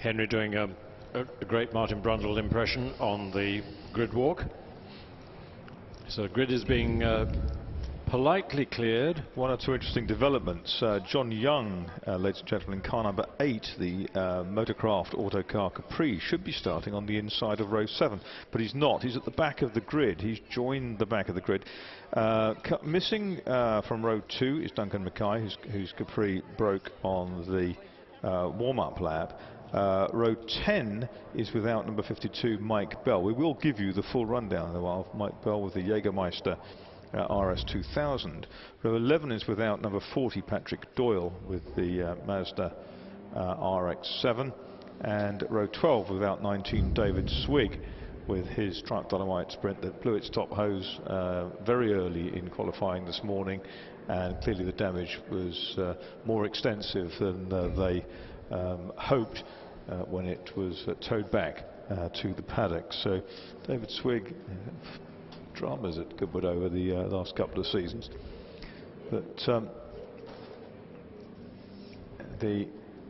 Henry doing a great Martin Brundle impression on the grid walk. So the grid is being politely cleared. One or two interesting developments. John Young, ladies and gentlemen, in car number 8, the Motorcraft Autocar Capri, should be starting on the inside of row 7, but he's not. He's at the back of the grid. He's joined the back of the grid. Missing from row 2 is Duncan Mackay, whose Capri broke on the warm-up lap. Row 10 is without number 52, Mike Bell. We will give you the full rundown in a while. Mike Bell with the Jägermeister RS 2000. Row 11 is without number 40, Patrick Doyle, with the Mazda RX-7. And row 12 without 19, David Swig, with his Triumph Dolomite Sprint that blew its top hose very early in qualifying this morning. And clearly the damage was more extensive than they hoped when it was towed back to the paddock. So David Swig, dramas at Goodwood over the last couple of seasons, but the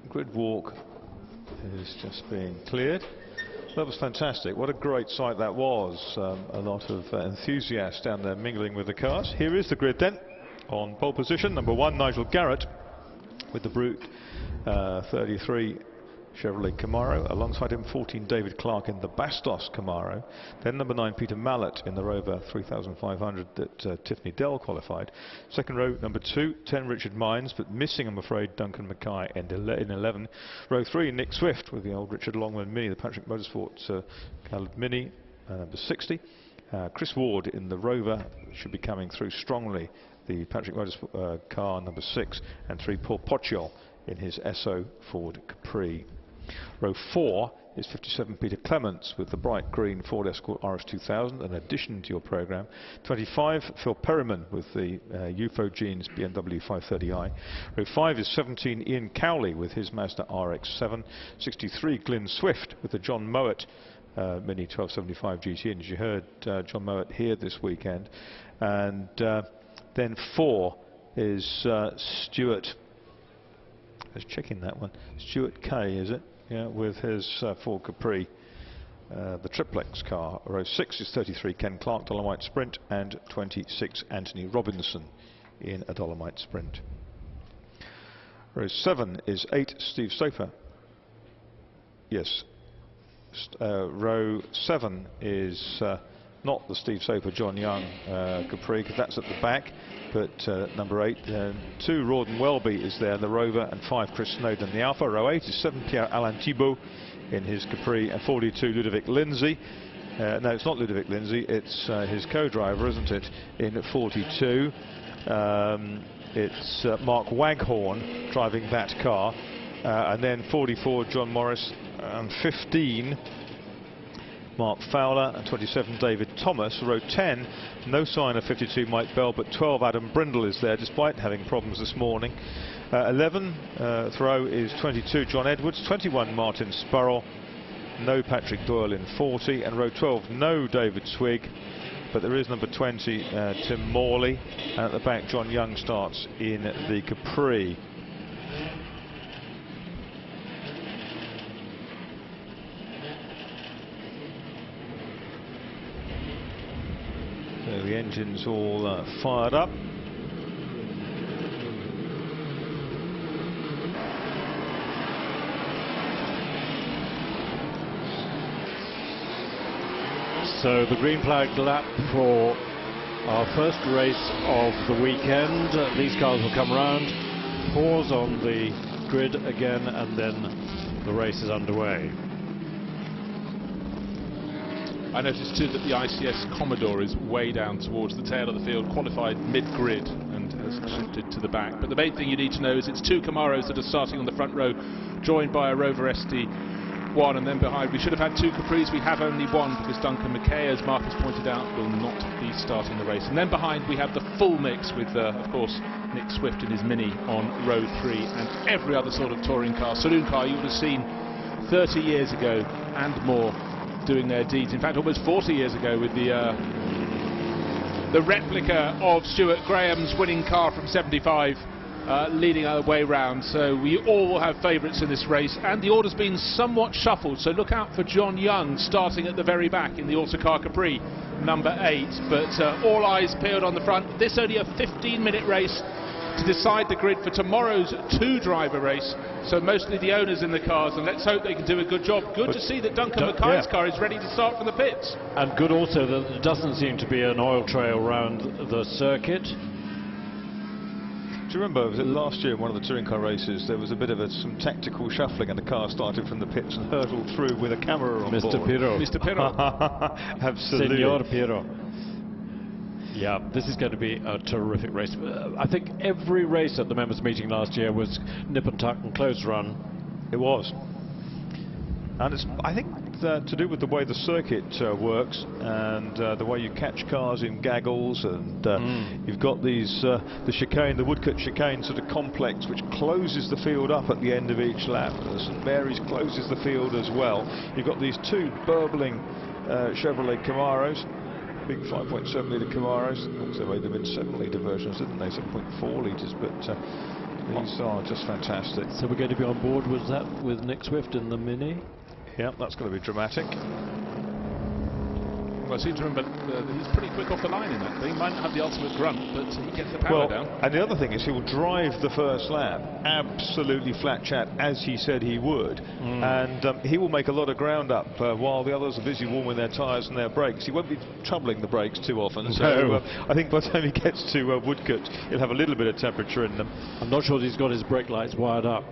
grid walk is just being cleared. That was fantastic. What a great sight that was. A lot of enthusiasts down there mingling with the cars. Here is the grid then. On pole position, number 1, Nigel Garrett with the Brute 33 Chevrolet Camaro. Alongside him, 14, David Clark in the Bastos Camaro. Then number 9, Peter Mallett in the Rover 3500 that Tiffany Dell qualified. Second row, number 2, 10, Richard Mines, but missing, I'm afraid, Duncan Mackay in 11. Row 3, Nick Swift with the old Richard Longman Mini, the Patrick Motorsports coloured Mini, number 60. Chris Ward in the Rover should be coming through strongly, the Patrick Motorsport car number 6, and 3, Paul Pochiol in his Esso Ford Capri. Row 4 is 57, Peter Clements with the bright green Ford Escort RS 2000, an addition to your programme. 25, Phil Perryman with the UFO Jeans BMW 530i. Row 5 is 17, Ian Cowley with his Mazda RX-7. 63, Glyn Swift with the John Mowat Mini 1275 GT, and as you heard John Mowat here this weekend. And then 4 is Stuart. I was checking that one. Stuart K, is it? Yeah, with his Ford Capri, the triplex car. Row 6 is 33, Ken Clark, Dolomite Sprint, and 26, Anthony Robinson in a Dolomite Sprint. Row 7 is 8, Steve Soper. Yes. Row 7 is not the Steve Soper, John Young Capri, because that's at the back, but number 8, 2, Rawdon Welby is there in the Rover, and 5, Chris Snowden in the Alpha. Row 8 is 7, Pierre-Alain Thibault in his Capri, and 42, Ludovic Lindsay. No, it's not Ludovic Lindsay, it's his co-driver, isn't it, in 42. It's Mark Waghorn driving that car, and then 44, John Morris, and 15, Mark Fowler, and 27, David Thomas. Row 10, no sign of 52, Mike Bell, but 12, Adam Brindle is there, despite having problems this morning. 11, throw is 22, John Edwards. 21, Martin Spurrell. No Patrick Doyle in 40. And row 12, no David Swig, but there is number 20, Tim Morley. And at the back, John Young starts in the Capri. So the engine's all fired up. So the green flag lap for our first race of the weekend. These cars will come round, pause on the grid again, and then the race is underway. I noticed too that the ICS Commodore is way down towards the tail of the field, qualified mid-grid and has shifted to the back. But the main thing you need to know is it's 2 Camaros that are starting on the front row, joined by a Rover SD1, and then behind we should have had 2 Capris. We have only 1 because Duncan Mackay, as Marcus pointed out, will not be starting the race. And then behind we have the full mix with, of course, Nick Swift in his Mini on row 3 and every other sort of touring car, saloon car you would have seen 30 years ago and more doing their deeds. In fact, almost 40 years ago with the replica of Stuart Graham's winning car from '75 leading our way round. So we all will have favourites in this race, and the order's been somewhat shuffled, so look out for John Young starting at the very back in the Autocar Capri, number 8, but all eyes peeled on the front. This only a 15-minute race to decide the grid for tomorrow's 2-driver race, so mostly the owners in the cars, and let's hope they can do a good job. Good to see that Duncan Mackay's car is ready to start from the pits. And good also that there doesn't seem to be an oil trail around the circuit. Do you remember, was it last year in one of the touring car races, there was a bit of some tactical shuffling and the car started from the pits and hurtled through with a camera on Mr. board. Pirro. Mr. Pirro. Absolutely. Senor Pirro. Yeah, this is going to be a terrific race. I think every race at the members' meeting last year was nip and tuck and close run. It was. And it's, I think, to do with the way the circuit works and the way you catch cars in gaggles, and you've got these the chicane, the Woodcut chicane sort of complex, which closes the field up at the end of each lap. St Mary's closes the field as well. You've got these 2 burbling Chevrolet Camaros, big 5.7 litre Camaros. Also made them in 7 litre versions, didn't they? 7.4 litres, but these are just fantastic. So we're going to be on board with that, with Nick Swift in the Mini. Yeah, that's going to be dramatic. Well, I seem to remember he's pretty quick off the line in that thing. Might not have the ultimate grunt, but he gets the power down. And the other thing is he'll drive the first lap absolutely flat chat, as he said he would, and he will make a lot of ground up while the others are busy warming their tyres and their brakes. He won't be troubling the brakes too often, so I think by the time he gets to Woodcut, he'll have a little bit of temperature in them. I'm not sure he's got his brake lights wired up.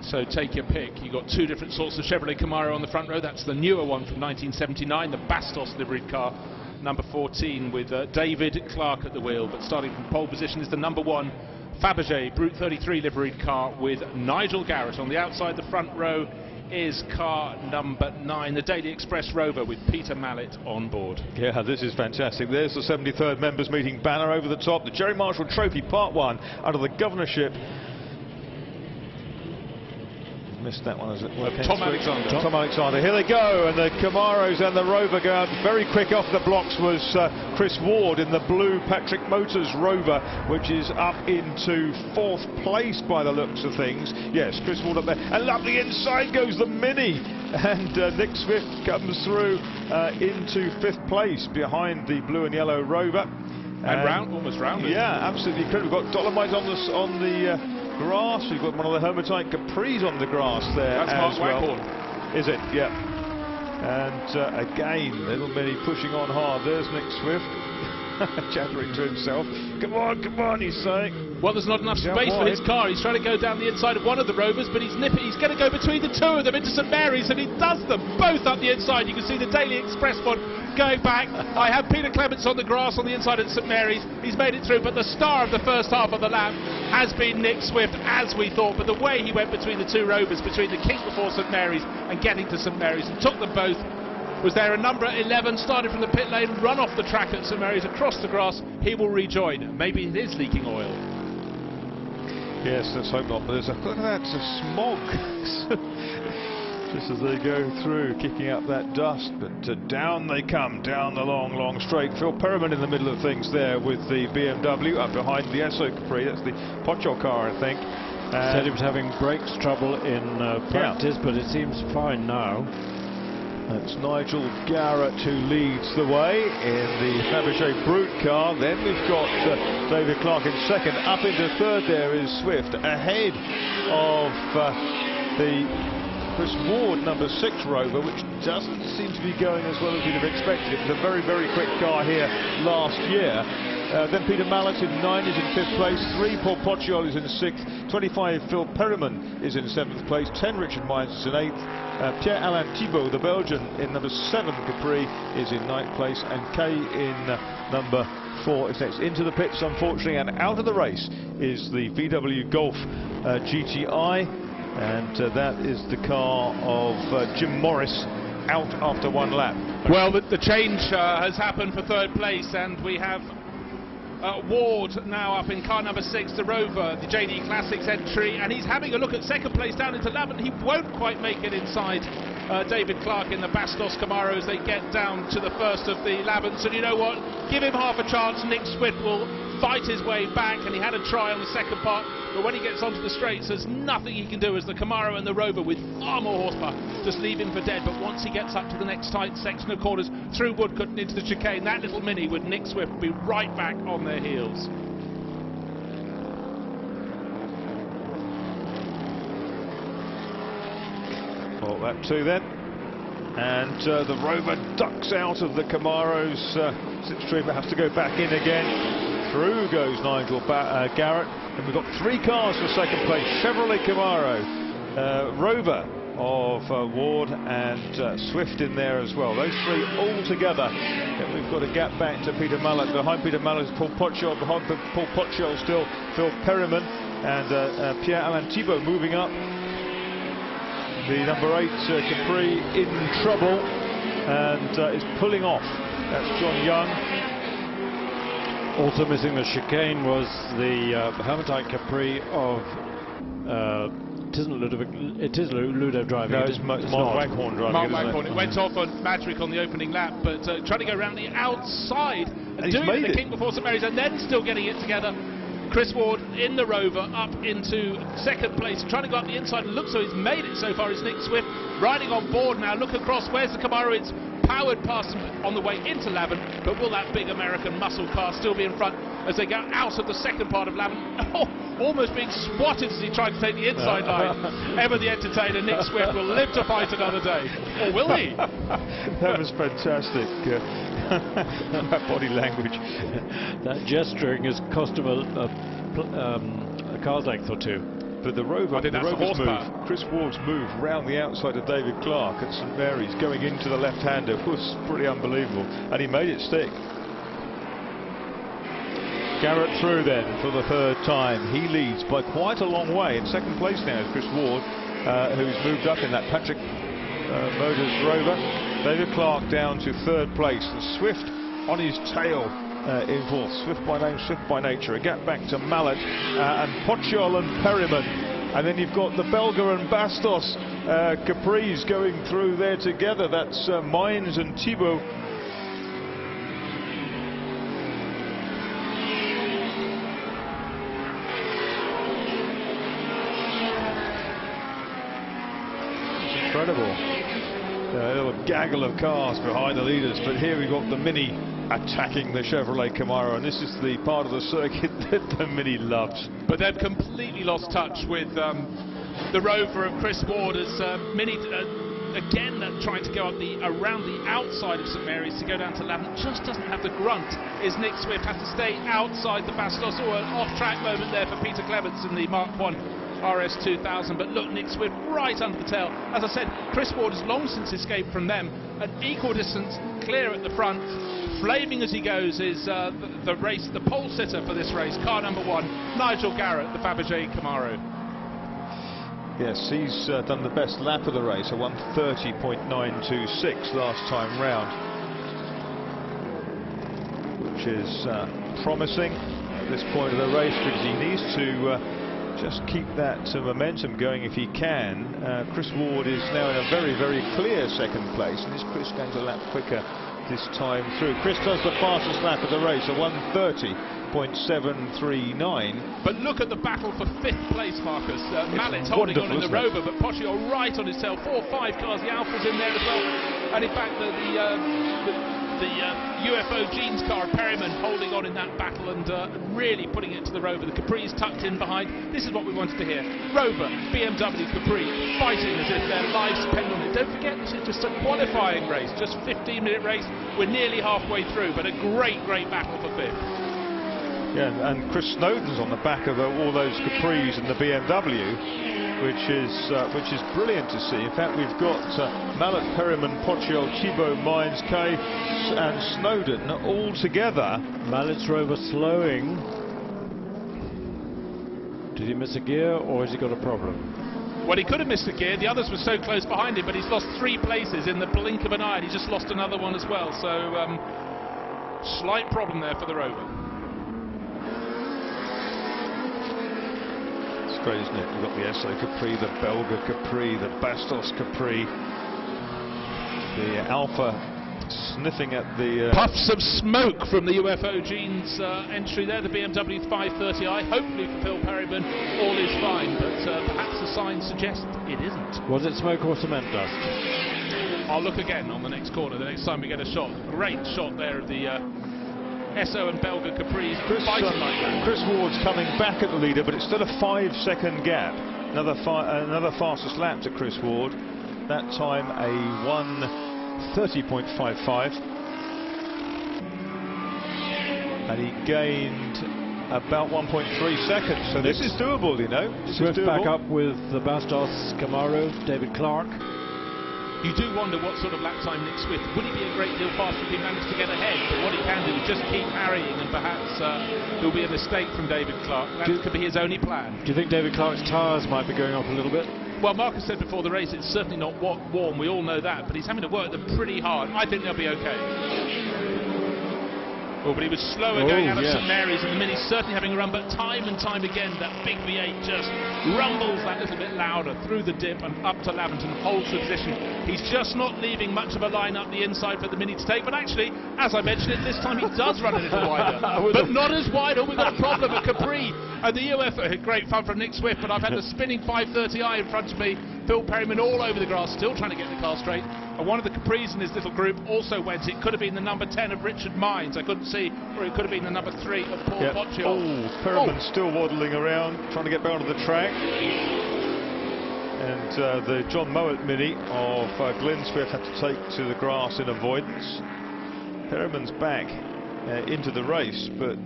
So take your pick. You've got 2 different sorts of Chevrolet Camaro on the front row. That's the newer one from 1979, the Bastos liveried car, number 14, with David Clark at the wheel. But starting from pole position is the number 1 Fabergé Brute 33 liveried car with Nigel Garrett. On the outside, the front row is car number 9, the Daily Express Rover, with Peter Mallet on board. Yeah, this is fantastic. There's the 73rd members meeting banner over the top. The Gerry Marshall Trophy Part 1 under the governorship. Missed that one, as it were. Tom Alexander. Tom Alexander. Here they go, and the Camaros and the Rover go out. Very quick off the blocks was Chris Ward in the blue Patrick Motors Rover, which is up into 4th place by the looks of things. Yes, Chris Ward up there. And up the inside goes the Mini. And Nick Swift comes through into 5th place behind the blue and yellow Rover. And almost rounded. Yeah, absolutely incredible. We've got Dolomite on the grass. We've got one of the Hermitite Capris on the grass there. That's Mark Waghorn. Is it? Yeah. And again, little Mini pushing on hard. There's Nick Swift chattering to himself. Come on, he's saying. Well, there's not enough space for his car. He's trying to go down the inside of one of the Rovers, but he's nipping. He's going to go between the 2 of them into St Mary's, and he does them both up the inside. You can see the Daily Express one going back. I have Peter Clements on the grass on the inside of St Mary's. He's made it through, but the star of the first half of the lap has been Nick Swift, as we thought. But the way he went between the 2 Rovers, between the King before St Mary's and getting to St Mary's, and took them both. Was there a number 11 started from the pit lane, run off the track at St Mary's across the grass. He will rejoin. Maybe it is leaking oil. Yes, let's hope not. But there's look at that, smog. Just as they go through, kicking up that dust, but down they come, down the long straight. Phil Perriman in the middle of things there with the BMW, up behind the Esso Capri. That's the Pocho car, I think. Said he was having brakes trouble in practice, but it seems fine now. That's Nigel Garrett who leads the way in the Fabergé Brute car. Then we've got David Clark in 2nd. Up into 3rd there is Swift, ahead of the Chris Ward number 6 Rover, which doesn't seem to be going as well as we'd have expected. It was a very quick car here last year. Then Peter Mallet in 9 is in 5th place, 3 Paul Pocciol is in 6th, 25 Phil Perriman is in 7th place, 10 Richard Mines is in 8th, Pierre-Alain Thibault, the Belgian, in number 7 Capri is in 9th place, and Kay in number 4 is next. Into the pits, unfortunately, and out of the race is the VW Golf GTI, and that is the car of Jim Morris, out after 1 lap. Well, the change has happened for 3rd place, and we have Ward now up in car number 6, the Rover, the JD Classics entry, and he's having a look at 2nd place down into 11th. He won't quite make it inside David Clark in the Bastos Camaro as they get down to the first of the Lavants. And you know what? Give him half a chance. Nick Swift will fight his way back, and he had a try on the second part, but when he gets onto the straights there's nothing he can do as the Camaro and the Rover with far more horsepower just leave him for dead. But once he gets up to the next tight section of corners through Woodcote and into the chicane, that little Mini with Nick Swift will be right back on their heels. Well, that too then, and the Rover ducks out of the Camaro's slipstream, but has to go back in again. Through goes Nigel Garrett, and we've got 3 cars for second place. Chevrolet Camaro, Rover of Ward, and Swift in there as well. Those 3 all together. Then we've got a gap back to Peter Mallet. Behind Peter Mallet is Paul Pochol. Behind Paul Pochol still Phil Perryman and Pierre-Alain Thibault moving up. The number 8 Capri in trouble and is pulling off. That's John Young. Also missing the chicane was the Hermitite Capri of it is Ludo driving. No, it's Mark Waghorn driving. Mark Waghorn. It went off on Madrick on the opening lap, but trying to go around the outside and doing it the King before St Mary's, and then still getting it together. Chris Ward in the Rover up into second place, trying to go up the inside, and looks so he's made it so far. Is Nick Swift riding on board now? Look across, where's the Camaro? It's powered past him on the way into Lavant, but will that big American muscle car still be in front as they go out of the second part of Lavant? Oh, almost being swatted as he tried to take the inside line. Ever the entertainer, Nick Swift will live to fight another day. Or will he? That was fantastic. That body language. That gesturing has cost him a car's length or 2. But the Rover's move, Chris Ward's move round the outside of David Clark at St Mary's, going into the left-hander, was pretty unbelievable, and he made it stick. Garrett through then for the 3rd time. He leads by quite a long way. In second place now is Chris Ward, who's moved up in that Patrick Motors Rover. David Clark down to 3rd place, and Swift on his tail in 4th. Swift by name, Swift by nature. A gap back to Mallet and Pochol and Perryman. And then you've got the Belga and Bastos Capris going through there together. That's Mines and Thibault. It's incredible. A little gaggle of cars behind the leaders, but here we've got the Mini attacking the Chevrolet Camaro, and this is the part of the circuit that the Mini loves. But they've completely lost touch with the Rover of Chris Ward as Mini again trying to go up around the outside of St Mary's to go down to Lavant. Just doesn't have the grunt. Is Nick Swift has to stay outside the Bastos, or an off-track moment there for Peter Clements in the Mark 1 RS 2000, but look, Nick Swift right under the tail. As I said, Chris Ward has long since escaped from them. An equal distance clear at the front, flaming as he goes is the pole sitter for this race, car number 1, Nigel Garrett, the Fabergé Camaro. Yes, he's done the best lap of the race, a 1:30.926 last time round, which is promising at this point of the race, because he needs to just keep that momentum going if he can. Chris Ward is now in a very, very clear second place, and is Chris going to lap quicker this time through? Chris does the fastest lap of the race, a 1:30.739. But look at the battle for 5th place, Marcus. Mallet's holding on in the Rover, but Pochol right on his tail. 4 or 5 cars, the Alpha's in there as well, and in fact the UFO Jeans car, Perryman, holding on in that battle and really putting it to the Rover. The Capri's tucked in behind. This is what we wanted to hear. Rover, BMW, Capri fighting as if their lives depend on it. Don't forget, this is just a qualifying race, just 15-minute race. We're nearly halfway through, but a great, great battle for 5th. Yeah, and Chris Snowden's on the back of all those Capris and the BMW. Which is brilliant to see. In fact, we've got Mallet, Perryman, Pochol, Thibault, Mines, Kay and Snowden all together. Mallet's Rover slowing. Did he miss a gear, or has he got a problem? Well, he could have missed a gear. The others were so close behind him, but he's lost 3 places in the blink of an eye. He just lost another one as well. So, slight problem there for the Rover. Great, isn't it? We've got the Esso Capri, the Belga Capri, the Bastos Capri, The Alpha sniffing at the... Puffs of smoke from the UFO Gene's entry there, the BMW 530i. Hopefully for Phil Perryman, all is fine, but perhaps the signs suggest it isn't. Was it smoke or cement dust? I'll look again on the next corner, the next time we get a shot. Great shot there of the Esso and Belga Capris. Chris Ward's coming back at the leader, but it's still a 5-second gap. Another fastest lap to Chris Ward. That time a 1:30.55, and he gained about 1.3 seconds. So this is doable, you know. Swift back up with the Bastos Camaro, David Clark. You do wonder what sort of lap time Nick Swift. Would he be a great deal faster if he managed to get ahead? But what he can do is just keep harrying, and perhaps there'll be a mistake from David Clark. That could be his only plan. Do you think David Clark's tyres might be going off a little bit? Well, Marcus said before the race it's certainly not warm, we all know that, but he's having to work them pretty hard. I think they'll be okay. Oh, but he was slower going out of St Mary's, and the Mini's certainly having a run, but time and time again that big V8 just rumbles that little bit louder through the dip and up to Laventon, holds the position. He's just not leaving much of a line up the inside for the Mini to take, but actually, as I mentioned it, this time he does run a little wider, but not as wide. Oh, we've got a problem at Capri, and the UFO, great fun from Nick Swift, but I've had the spinning 530i in front of me, Phil Perryman all over the grass, still trying to get the car straight. And one of the Capris in his little group also went. It could have been the number 10 of Richard Mines, I couldn't see, or it could have been the number 3 of Paul Boccio. Oh, Perriman still waddling around, trying to get back onto the track. And the John Mowat Mini of Glenn Swift had to take to the grass in avoidance. Perriman's back into the race, but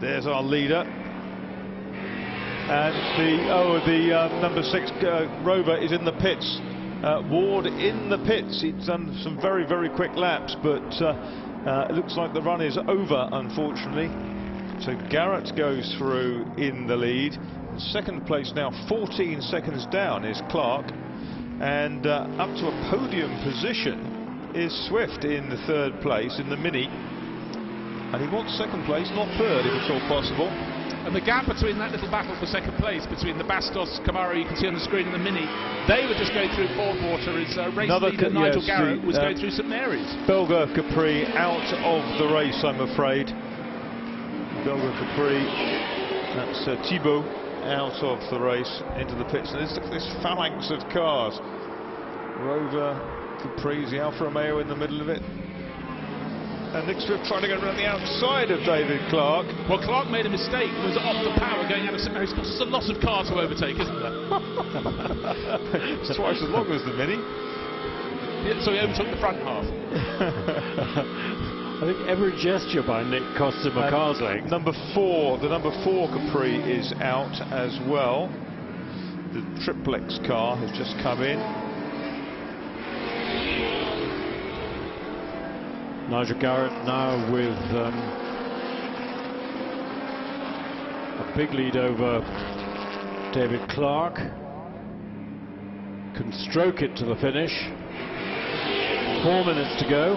there's our leader. And the number 6 Rover is in the pits. Ward in the pits. He's done some very, very quick laps, but it looks like the run is over, unfortunately. So Garrett goes through in the lead. Second place now, 14 seconds down, is Clark. And up to a podium position is Swift in the 3rd place in the Mini. And he wants 2nd place, not 3rd, if it's all possible. And the gap between that little battle for 2nd place, between the Bastos Camaro you can see on the screen and the Mini, they were just going through Ford water. Is race leader Nigel Garrett was going through St Mary's. Belga Capri out of the race, I'm afraid. Belga Capri, that's Thibaut, out of the race into the pits. And look at this phalanx of cars. Rover, Capri, the Alfa Romeo in the middle of it. And Nick Swift trying to get around the outside of David Clark. Well, Clark made a mistake, was off the power going out of St Mary's. There's a lot of cars to overtake, isn't there? It's twice as long as the Mini. Yeah, so he overtook the front half. I think every gesture by Nick costs him a car's length. The number 4 Capri is out as well. The triplex car has just come in. Nigel Garrett now with a big lead over David Clark. Can stroke it to the finish. 4 minutes to go.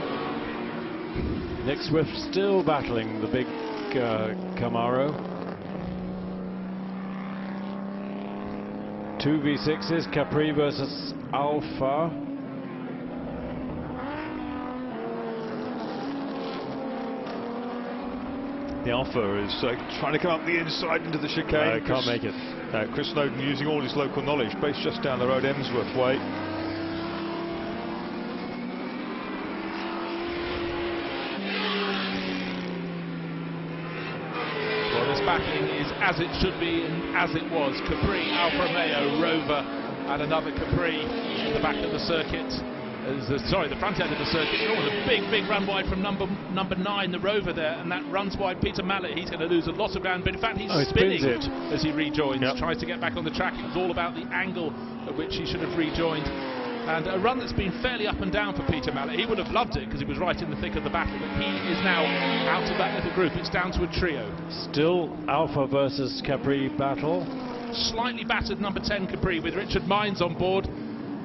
Nick Swift still battling the big Camaro. 2 V6s, Capri versus Alpha. The Alpha is trying to come up the inside into the chicane. No, can't make it. Chris Snowden using all his local knowledge, based just down the road, Emsworth way. Well, this battling is as it should be and as it was. Capri, Alfa Romeo, Rover, and another Capri at the back of the circuit. The front end of the circuit. Oh, a big run wide from number 9, the Rover there, and that runs wide Peter Mallet. He's going to lose a lot of ground, but in fact he's spinning as he rejoins, tries to get back on the track. It was all about the angle at which he should have rejoined. And a run that's been fairly up and down for Peter Mallet. He would have loved it because he was right in the thick of the battle, but he is now out of that little group. It's down to a trio. Still Alpha versus Capri battle. Slightly battered number 10 Capri with Richard Mines on board.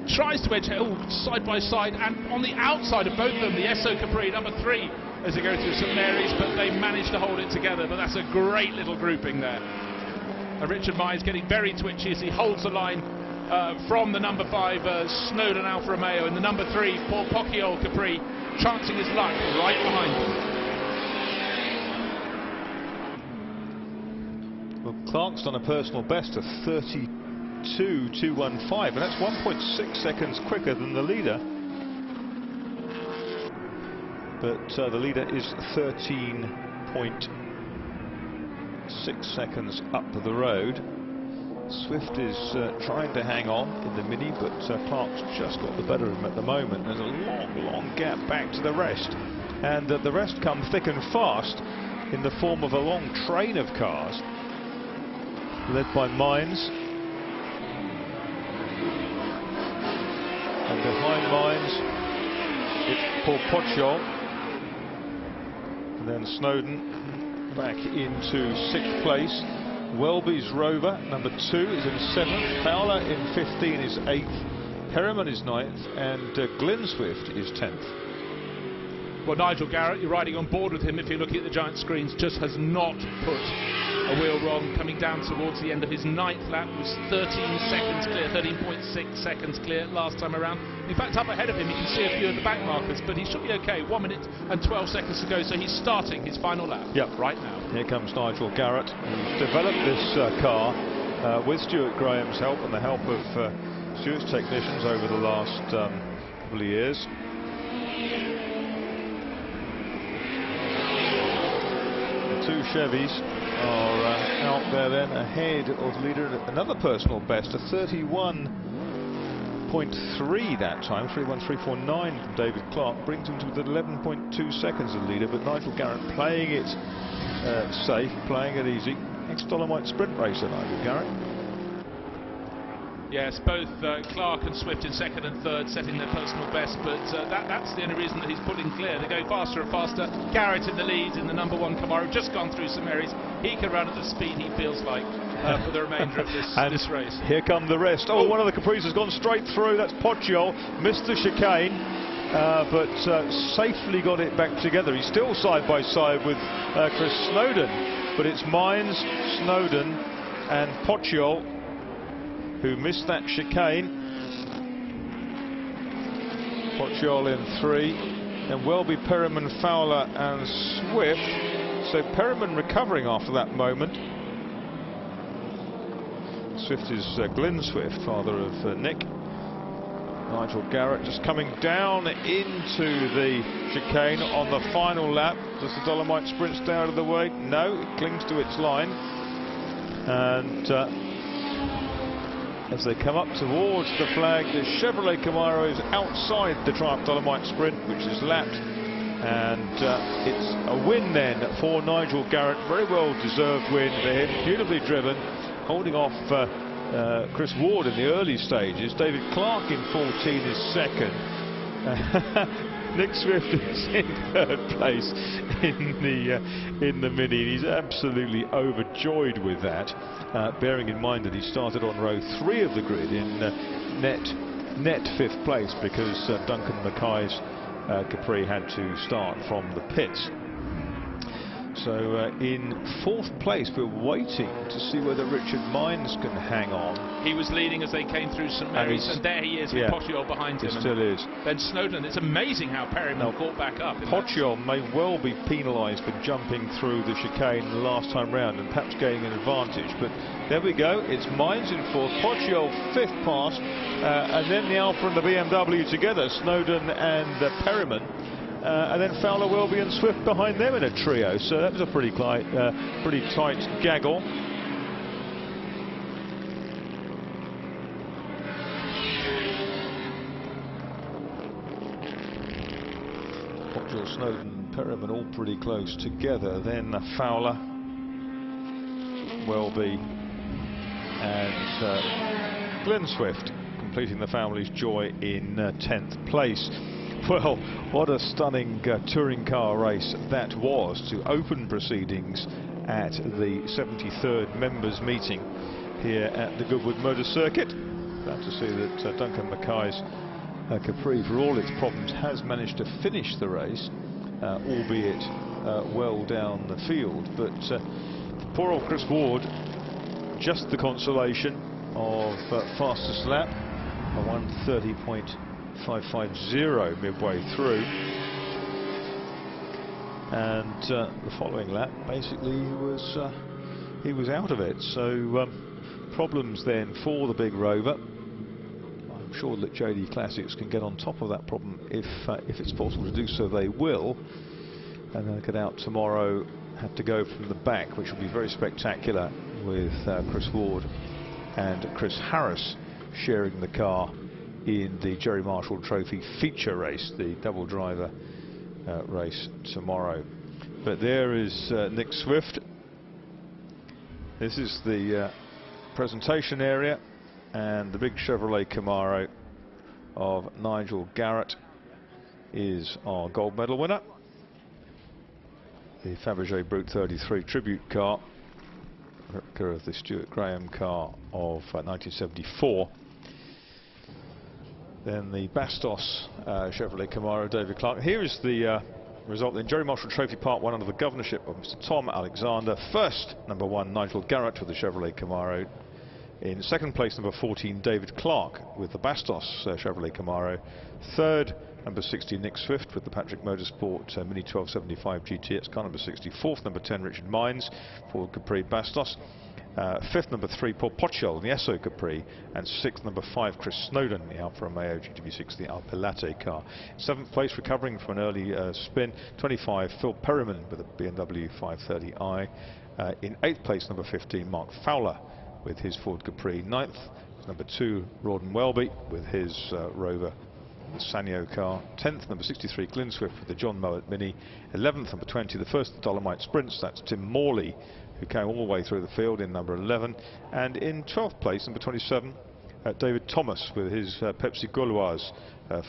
Tries to edge side by side, and on the outside of both of them, the Esso Capri, number 3, as they go through St Mary's, but they manage to hold it together. But that's a great little grouping there. And Richard Mines getting very twitchy as he holds the line from the number 5 Snowdon Alfa Romeo, and the number 3 Paul Pocciol Capri chancing his luck right behind them. Well, Clark's done a personal best of 32.215, and that's 1.6 seconds quicker than the leader. But the leader is 13.6 seconds up the road. Swift is trying to hang on in the Mini, but Clark's just got the better of him at the moment. There's a long gap back to the rest, and the rest come thick and fast in the form of a long train of cars led by Mines, and behind Mines it's Paul Pocciol, and then Snowdon back into 6th place. Welby's Rover, number 2, is in 7th. Fowler in 15 is 8th. Perriman is 9th, and Glyn Swift is 10th. Well, Nigel Garrett, you're riding on board with him if you're looking at the giant screens, just has not put a wheel wrong. Coming down towards the end of his 9th lap, was 13 seconds clear, 13.6 seconds clear last time around. In fact, up ahead of him you can see a few of the back markers, but he should be okay. 1 minute and 12 seconds to go, so he's starting his final lap right now. Here comes Nigel Garrett, who's developed this car with Stuart Graham's help and the help of Stuart's technicians over the last couple of years. The 2 Chevys are out there then ahead of the leader. Another personal best, a 31.3 that time, 31.349 from David Clark, brings him to within 11.2 seconds of the leader. But Nigel Garrett playing it safe, playing it easy. Ex-Dolomite sprint racer, Nigel Garrett. Yes, both Clark and Swift in 2nd and 3rd setting their personal best, but that's the only reason that he's pulling clear. They're going faster and faster. Garrett in the lead in the number 1 Camaro, just gone through some areas. He can run at the speed he feels like for the remainder of this race. Here come the rest. Oh, one of the Capris has gone straight through. That's Pocciol. Missed the chicane, but safely got it back together. He's still side by side with Chris Snowdon, but it's Mines, Snowdon and Pocciol who missed that chicane. Pocciol in 3, and Welby, Perriman, Fowler and Swift. So Perriman recovering after that moment. Swift is Glyn Swift, father of Nick. Nigel Garrett just coming down into the chicane on the final lap. Does the Dolomite Sprint stay out of the way? No, it clings to its line. And as they come up towards the flag, the Chevrolet Camaro is outside the Triumph Dolomite Sprint, which is lapped, and it's a win then for Nigel Garrett. Very well deserved win for him, beautifully driven, holding off Chris Ward in the early stages. David Clark in 14 is 2nd. Nick Swift is in 3rd place in the Mini. He's absolutely overjoyed with that, bearing in mind that he started on row 3 of the grid in net 5th place, because Duncan Mackay's Capri had to start from the pits. So in 4th place, we're waiting to see whether Richard Mines can hang on. He was leading as they came through St Mary's, and there he is with Pocciol behind him. He still is. Then Snowdon. It's amazing how Perriman caught back up. Pocciol may well be penalised for jumping through the chicane the last time round and perhaps gaining an advantage. But there we go. It's Mines in 4th, Pocciol 5th pass, and then the Alfa and the BMW together, Snowdon and Perriman. And then Fowler, Welby and Swift behind them in a trio. So that was a pretty tight gaggle. Pocciol, Snowdon, Perriman all pretty close together. Then Fowler, Welby and Glyn Swift completing the family's joy in 10th place. Well, what a stunning touring car race that was to open proceedings at the 73rd members meeting here at the Goodwood Motor Circuit. Glad to see that Duncan Mackay's Capri, for all its problems, has managed to finish the race, albeit well down the field. But poor old Chris Ward, just the consolation of fastest lap, a 1:30.550 midway through. And the following lap, basically, he was out of it. So problems then for the big Rover. I'm sure that JD Classics can get on top of that problem if it's possible to do so. They will, and they'll get out tomorrow. Have to go from the back, which will be very spectacular, with Chris Ward and Chris Harris sharing the car in the Gerry Marshall Trophy feature race, the double driver race tomorrow. But there is Nick Swift. This is the presentation area, and the big Chevrolet Camaro of Nigel Garrett is our gold medal winner. The Fabergé Brute 33 tribute car, replica of the Stuart Graham car of 1974. Then the Bastos Chevrolet Camaro, David Clark. Here is the result in Gerry Marshall Trophy Part 1 under the governorship of Mr. Tom Alexander. First, number 1, Nigel Garrett with the Chevrolet Camaro. In second place, number 14, David Clark with the Bastos Chevrolet Camaro. Third, number 60, Nick Swift with the Patrick Motorsport Mini 1275 GTX car, number 60. Fourth, number 10, Richard Mines for Capri Bastos. Fifth, number 3, Paul Pochel in the Esso Capri. And sixth, number 5, Chris Snowden in the Alfa Romeo GTV6, the Alpe Latte car. Seventh place, recovering from an early spin, 25, Phil Perryman with the BMW 530i. In eighth place, number 15, Mark Fowler with his Ford Capri. Ninth, number 2, Rawdon Welby with his Rover, the Sanyo car. 10th, number 63, Glyn Swift with the John Mowat Mini. 11th, number 20, the first Dolomite Sprints, that's Tim Morley, who came all the way through the field in number 11. And in 12th place, number 27, David Thomas with his Pepsi Gauloise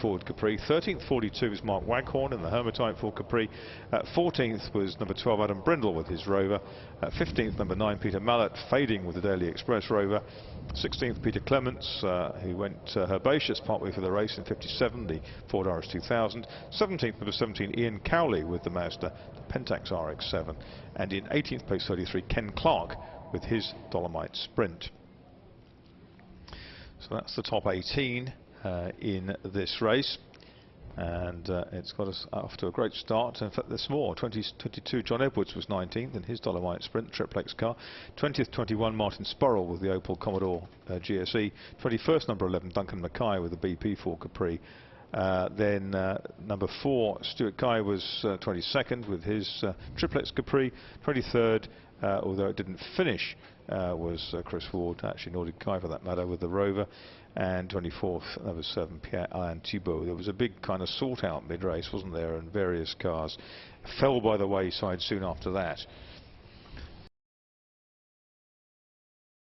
Ford Capri. 13th, 42 is Mark Waghorn in the Hermitite Ford Capri. 14th was number 12, Adam Brindle with his Rover. 15th, number 9, Peter Mallet, fading with the Daily Express Rover. 16th, Peter Clements, who went herbaceous partway through the race in 57, the Ford RS 2000. 17th, number 17, Ian Cowley with the Mazda, the Pentax RX-7. And in 18th place, 33, Ken Clark with his Dolomite Sprint. So that's the top 18 in this race, and it's got us off to a great start. In fact, there's more. 22, John Edwards was 19th in his Dolomite Sprint triplex car. 20th, 21, Martin Spurrell with the Opel Commodore GSE. 21st, number 11, Duncan Mackay with the BP Ford Capri. Then number 4, Stuart Guy was 22nd with his triplex Capri. 23rd, although it didn't finish, was Chris Ward, actually Nordic Guy for that matter, with the Rover. And 24th, number 7, Pierre-Alain Thibault. There was a big kind of sort out mid-race, wasn't there, and various cars fell by the wayside soon after that.